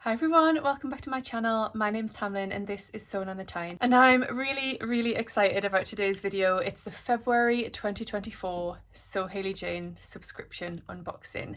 Hi everyone, welcome back to my channel. My name's Tamlyn and this is Sewn on the Tyne. And I'm really excited about today's video. It's the February 2024 Sew Hayley Jane subscription unboxing.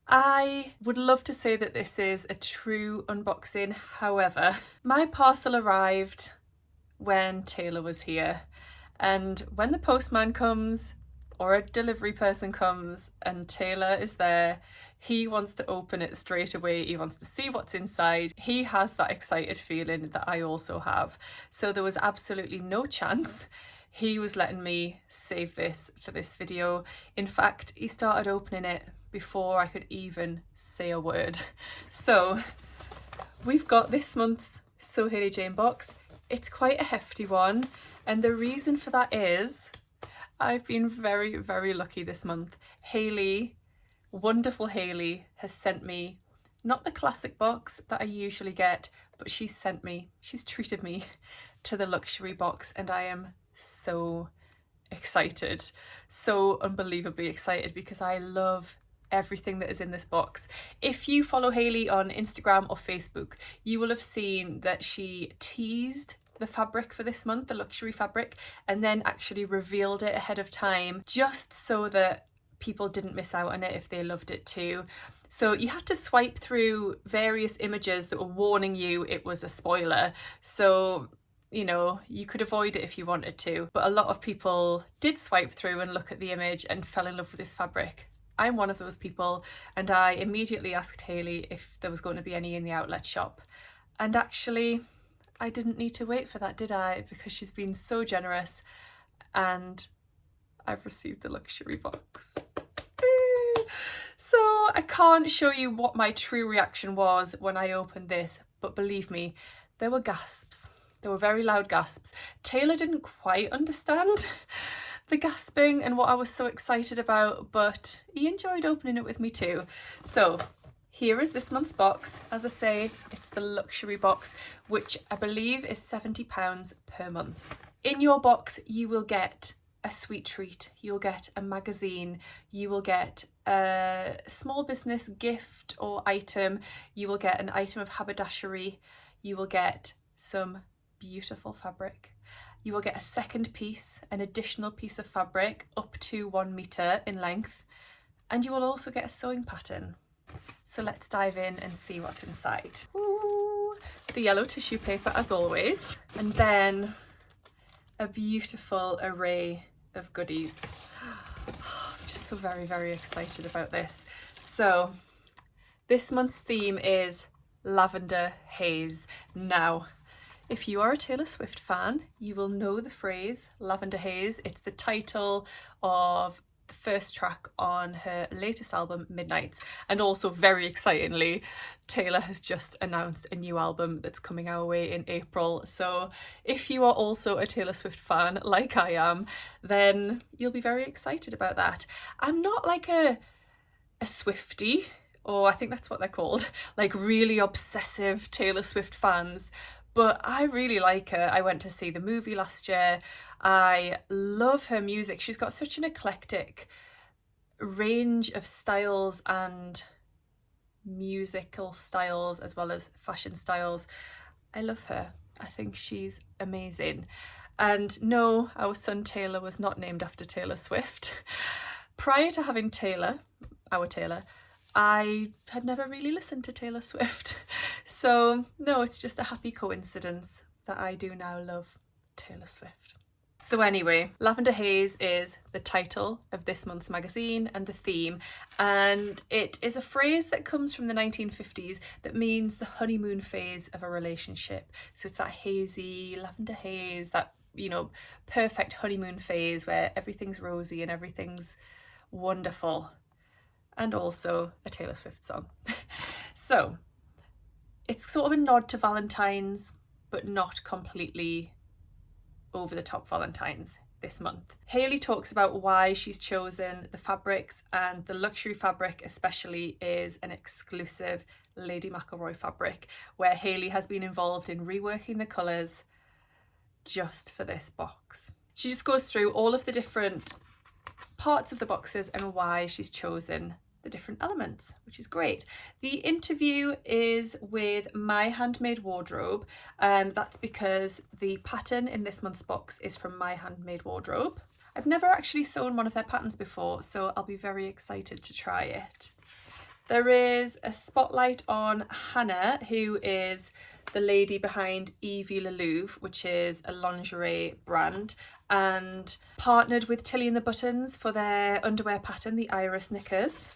I would love to say that this is a true unboxing, however, my parcel arrived when Taylor was here. And when the postman comes, or a delivery person comes and Taylor is there, he wants to open it straight away. He wants to see what's inside. He has that excited feeling that I also have. So there was absolutely no chance he was letting me save this for this video. In fact, he started opening it before I could even say a word. So we've got this month's Sew Hayley Jane box. It's quite a hefty one, and the reason for that is I've been very lucky this month. Hayley, wonderful Hayley, has sent me not the classic box that I usually get, but she's treated me to the luxury box, and I am so excited, so unbelievably excited, because I love everything that is in this box. If you follow Hayley on Instagram or Facebook, you will have seen that she teased the fabric for this month, the luxury fabric, and then actually revealed it ahead of time just so that people didn't miss out on it if they loved it too. So you had to swipe through various images that were warning you it was a spoiler. So, you know, you could avoid it if you wanted to, but a lot of people did swipe through and look at the image and fell in love with this fabric. I'm one of those people, and I immediately asked Hayley if there was going to be any in the outlet shop. And actually, I didn't need to wait for that, did I? Because she's been so generous and I've received the luxury box. So I can't show you what my true reaction was when I opened this, but believe me, there were gasps. There were very loud gasps. Taylor didn't quite understand the gasping and what I was so excited about, but he enjoyed opening it with me too. So here is this month's box. As I say, it's the luxury box, which I believe is £70 per month. In your box, you will get a sweet treat. You'll get a magazine. You will get a small business gift or item. You will get an item of haberdashery. You will get some beautiful fabric. You will get a second piece, an additional piece of fabric up to 1 metre in length. And you will also get a sewing pattern. So let's dive in and see what's inside. Ooh, the yellow tissue paper as always, and then a beautiful array of goodies. I'm just so very excited about this. So this month's theme is Lavender Haze. Now, if you are a Taylor Swift fan, you will know the phrase Lavender Haze. It's the title of the first track on her latest album, Midnights. And also, very excitingly, Taylor has just announced a new album that's coming our way in April. So if you are also a Taylor Swift fan, like I am, then you'll be very excited about that. I'm not like a Swiftie, or I think that's what they're called, like really obsessive Taylor Swift fans, but I really like her. I went to see the movie last year. I love her music. She's got such an eclectic range of styles and musical styles as well as fashion styles. I love her. I think she's amazing. And no, our son Taylor was not named after Taylor Swift. Prior to having Taylor, our Taylor, I had never really listened to Taylor Swift. So no, it's just a happy coincidence that I do now love Taylor Swift. So anyway, Lavender Haze is the title of this month's magazine and the theme, and it is a phrase that comes from the 1950s that means the honeymoon phase of a relationship. So it's that hazy, lavender haze, that, you know, perfect honeymoon phase where everything's rosy and everything's wonderful. And also a Taylor Swift song. So it's sort of a nod to Valentine's, but not completely over the top Valentine's this month. Hayley talks about why she's chosen the fabrics, and the luxury fabric especially is an exclusive Lady McElroy fabric, where Hayley has been involved in reworking the colours just for this box. She just goes through all of the different parts of the boxes and why she's chosen the different elements, which is great. The interview is with My Handmade Wardrobe, and that's because the pattern in this month's box is from My Handmade Wardrobe. I've never actually sewn one of their patterns before, so I'll be very excited to try it. There is a spotlight on Hannah, who is the lady behind Evie Le Louvre, which is a lingerie brand, and partnered with Tilly and the Buttons for their underwear pattern, the Iris Knickers.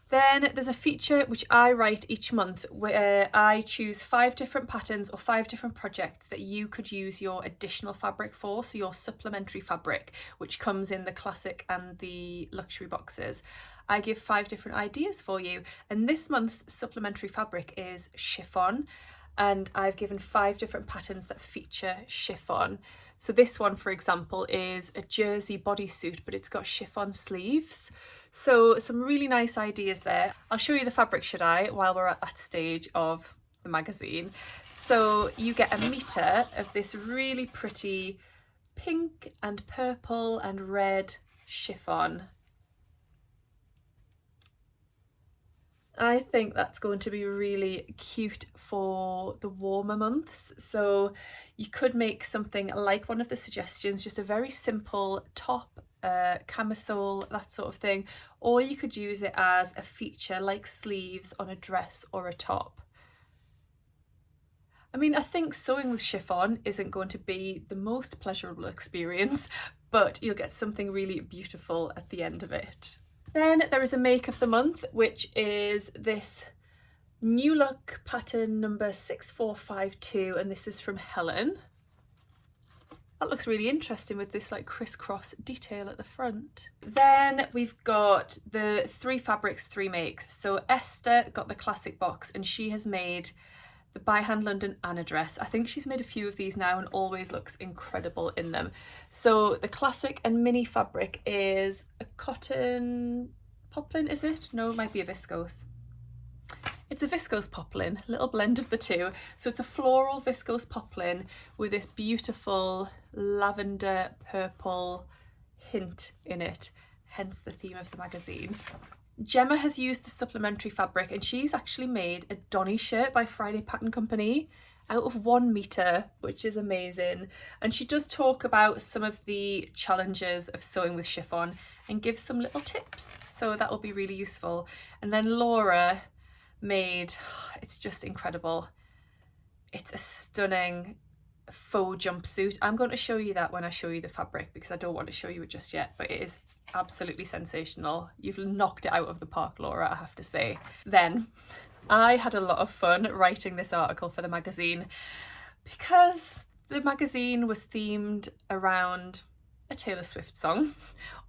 Then there's a feature which I write each month where I choose 5 different patterns or 5 different projects that you could use your additional fabric for, so your supplementary fabric, which comes in the classic and the luxury boxes. I give 5 different ideas for you, and this month's supplementary fabric is chiffon, and I've given 5 different patterns that feature chiffon. So this one, for example, is a jersey bodysuit, but it's got chiffon sleeves. So some really nice ideas there. I'll show you the fabric, should I, while we're at that stage of the magazine. So you get a metre of this really pretty pink and purple and red chiffon. I think that's going to be really cute for the warmer months. So you could make something like one of the suggestions, just a very simple top, camisole, that sort of thing, or you could use it as a feature like sleeves on a dress or a top. I mean, I think sewing with chiffon isn't going to be the most pleasurable experience, but you'll get something really beautiful at the end of it. Then there is a make of the month, which is this new look pattern number 6452, and this is from Helen. That looks really interesting with this like crisscross detail at the front. Then we've got the 3 fabrics, 3 makes. So Esther got the classic box, and she has made the By Hand London Anna dress. I think she's made a few of these now and always looks incredible in them. So the classic and mini fabric is a cotton poplin, is it? No, it might be a viscose. It's a viscose poplin, a little blend of the two. So it's a floral viscose poplin with this beautiful lavender purple hint in it, hence the theme of the magazine. Gemma has used the supplementary fabric, and she's actually made a Donny shirt by Friday Pattern Company out of 1 metre, which is amazing. And she does talk about some of the challenges of sewing with chiffon and gives some little tips, so that will be really useful. And then Laura made, it's just incredible, it's a stunning faux jumpsuit. I'm going to show you that when I show you the fabric, because I don't want to show you it just yet, but it is absolutely sensational. You've knocked it out of the park, Laura, I have to say. Then I had a lot of fun writing this article for the magazine because the magazine was themed around a Taylor Swift song,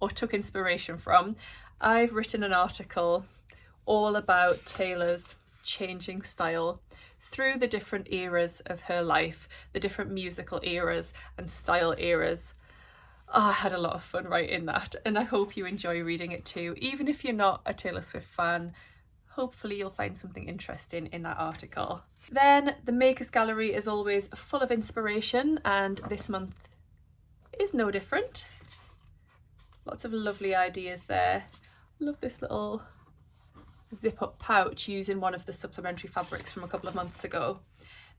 or took inspiration from. I've written an article all about Taylor's changing style through the different eras of her life, the different musical eras and style eras. Oh, I had a lot of fun writing that, and I hope you enjoy reading it too. Even if you're not a Taylor Swift fan, hopefully you'll find something interesting in that article. Then the Makers Gallery is always full of inspiration, and this month is no different. Lots of lovely ideas there. Love this little zip up pouch using one of the supplementary fabrics from a couple of months ago.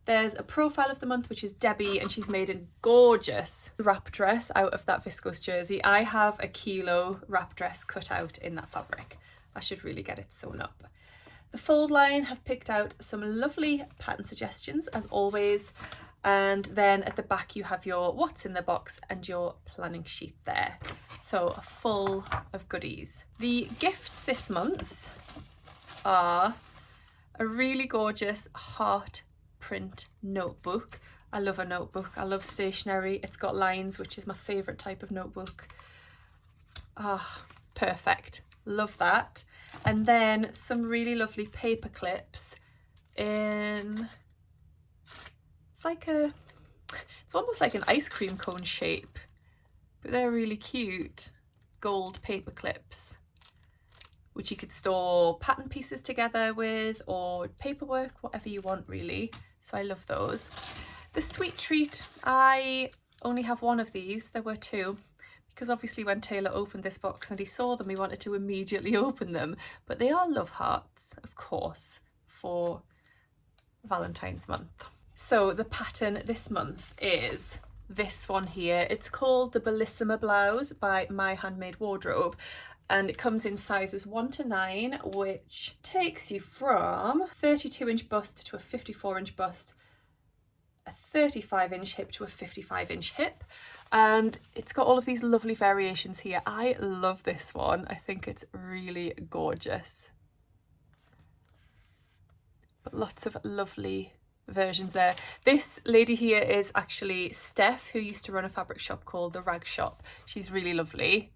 There's a profile of the month, which is Debbie, and she's made a gorgeous wrap dress out of that viscose jersey. I have a kilo wrap dress cut out in that fabric. I should really get it sewn up. The Fold line have picked out some lovely pattern suggestions as always, and then at the back you have your what's in the box and your planning sheet there. So full of goodies. The gifts this month are a really gorgeous heart print notebook. I love a notebook. I love stationery. It's got lines, which is my favourite type of notebook. Ah, perfect. Love that. And then some really lovely paper clips in, it's almost like an ice cream cone shape, but they're really cute gold paper clips, which you could store pattern pieces together with, or paperwork, whatever you want really. So I love those. The sweet treat, I only have 1 of these. There were 2 because obviously when Taylor opened this box and he saw them, he wanted to immediately open them. But they are love hearts, of course, for Valentine's month. So the pattern this month is this one here. It's called the Bellissima Blouse by My Handmade Wardrobe, and it comes in sizes 1 to 9, which takes you from 32-inch bust to a 54-inch bust, a 35-inch hip to a 55-inch hip, and it's got all of these lovely variations here. I love this one. I think it's really gorgeous. But lots of lovely versions there. This lady here is actually Steph, who used to run a fabric shop called The Rag Shop. She's really lovely.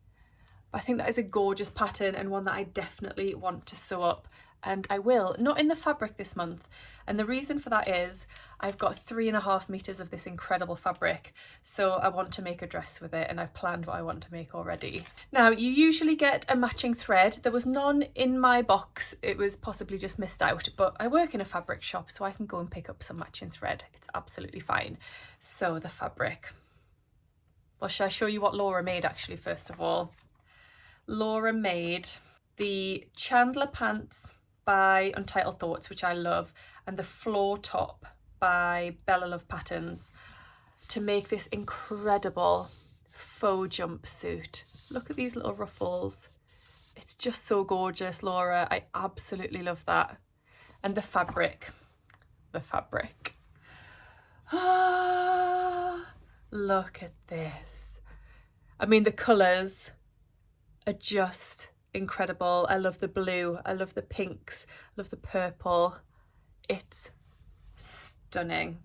I think that is a gorgeous pattern and one that I definitely want to sew up, and I will, not in the fabric this month. And the reason for that is I've got 3.5 meters of this incredible fabric, so I want to make a dress with it, and I've planned what I want to make already. Now, you usually get a matching thread. There was none in my box. It was possibly just missed out, but I work in a fabric shop, so I can go and pick up some matching thread. It's absolutely fine. So the fabric. Well, shall I show you what Laura made actually, first of all? Laura made the Chandler pants by Untitled Thoughts, which I love, and the floor top by Bella Love Patterns, to make this incredible faux jumpsuit. Look at these little ruffles. It's just so gorgeous, Laura. I absolutely love that. And the fabric. Ah, look at this. I mean, the colours are just incredible. I love the blue, I love the pinks, I love the purple. It's stunning.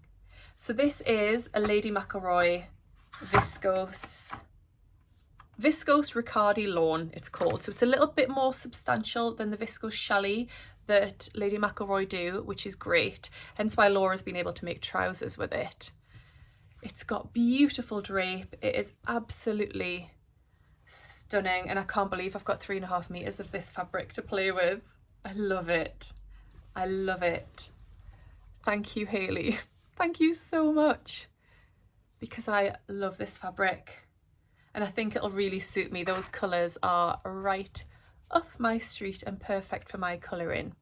So this is a Lady McElroy viscose Riccardi lawn, it's called. So it's a little bit more substantial than the viscose challis that Lady McElroy do, which is great. Hence why Laura's been able to make trousers with it. It's got beautiful drape. It is absolutely stunning, and I can't believe I've got 3.5 meters of this fabric to play with. I love it. I love it. Thank you, Hayley. Thank you so much, because I love this fabric and I think it'll really suit me. Those colours are right up my street and perfect for my colouring.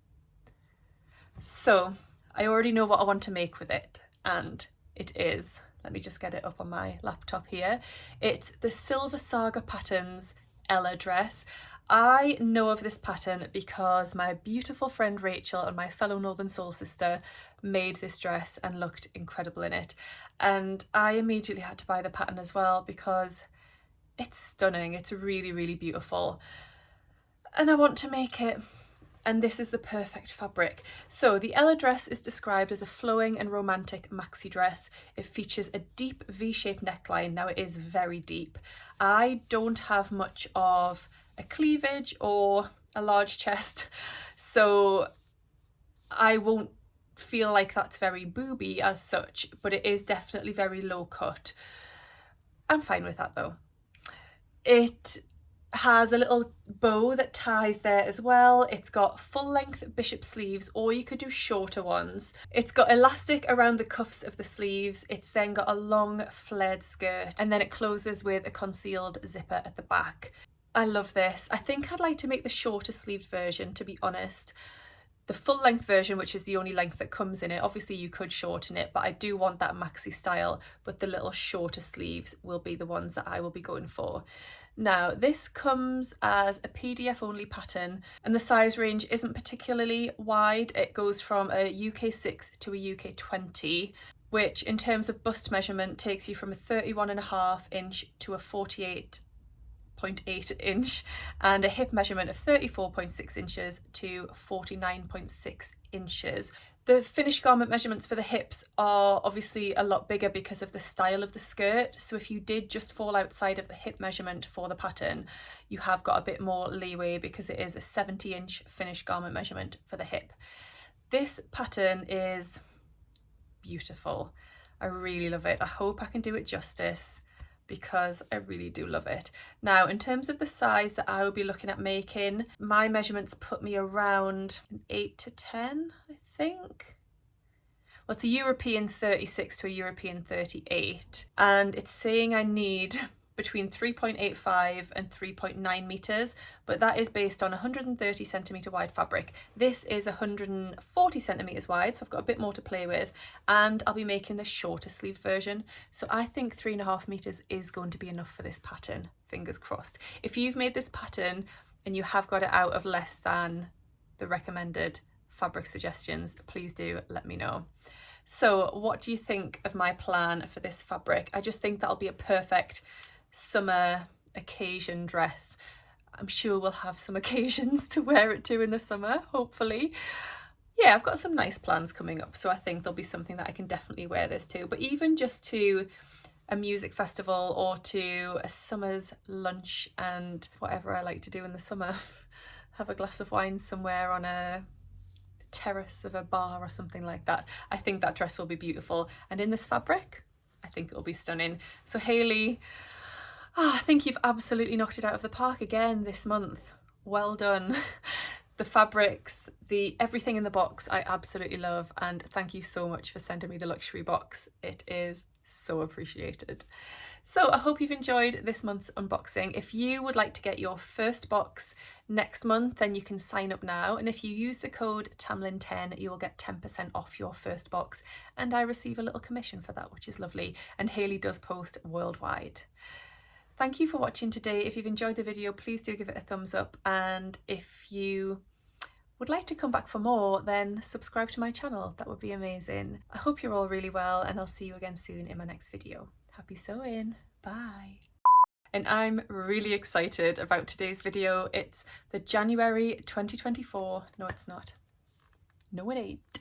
So I already know what I want to make with it, and it is, let me just get it up on my laptop here. It's the Silver Saga Patterns Ella dress. I know of this pattern because my beautiful friend Rachel and my fellow Northern Soul sister made this dress and looked incredible in it. And I immediately had to buy the pattern as well because it's stunning. It's really, really beautiful. And I want to make it. And this is the perfect fabric. So the Ella dress is described as a flowing and romantic maxi dress. It features a deep V-shaped neckline. Now it is very deep. I don't have much of a cleavage or a large chest, so I won't feel like that's very booby as such, but it is definitely very low cut. I'm fine with that though. It has a little bow that ties there as well. It's got full length bishop sleeves, or you could do shorter ones. It's got elastic around the cuffs of the sleeves. It's then got a long flared skirt, and then it closes with a concealed zipper at the back. I love this. I think I'd like to make the shorter sleeved version, to be honest. The full length version, which is the only length that comes in it, obviously you could shorten it, but I do want that maxi style, but the little shorter sleeves will be the ones that I will be going for. Now, this comes as a PDF only pattern, and the size range isn't particularly wide. It goes from a UK 6 to a UK 20, which in terms of bust measurement takes you from a 31.5 inch to a 48.8 inch, and a hip measurement of 34.6 inches to 49.6 inches. The finished garment measurements for the hips are obviously a lot bigger because of the style of the skirt, so if you did just fall outside of the hip measurement for the pattern, you have got a bit more leeway because it is a 70-inch finished garment measurement for the hip. This pattern is beautiful. I really love it. I hope I can do it justice, because I really do love it. Now, in terms of the size that I will be looking at making, my measurements put me around an 8 to 10, I think. Well, it's a European 36 to a European 38, and it's saying I need between 3.85 and 3.9 meters, but that is based on 130 centimeter wide fabric. This is 140 centimeters wide, so I've got a bit more to play with, and I'll be making the shorter sleeve version. So I think 3.5 meters is going to be enough for this pattern, fingers crossed. If you've made this pattern and you have got it out of less than the recommended fabric suggestions, please do let me know. So what do you think of my plan for this fabric? I just think that'll be a perfect summer occasion dress. I'm sure we'll have some occasions to wear it to in the summer, hopefully. Yeah, I've got some nice plans coming up, so I think there'll be something that I can definitely wear this to. But even just to a music festival or to a summer's lunch and whatever I like to do in the summer, have a glass of wine somewhere on a terrace of a bar or something like that. I think that dress will be beautiful, and in this fabric I think it'll be stunning. So Hayley, I think you've absolutely knocked it out of the park again this month. Well done. The fabrics, everything in the box I absolutely love, and thank you so much for sending me the luxury box. It is so appreciated. So I hope you've enjoyed this month's unboxing. If you would like to get your first box next month, then you can sign up now, and if you use the code Tamlyn10 you'll get 10% off your first box, and I receive a little commission for that, which is lovely, and Hayley does post worldwide. Thank you for watching today. If you've enjoyed the video, please do give it a thumbs up, and if you would like to come back for more, then subscribe to my channel. That would be amazing. I hope you're all really well, and I'll see you again soon in my next video. Happy sewing. Bye. And I'm really excited about today's video. It's the January 2024. No, it's not. No, it ain't.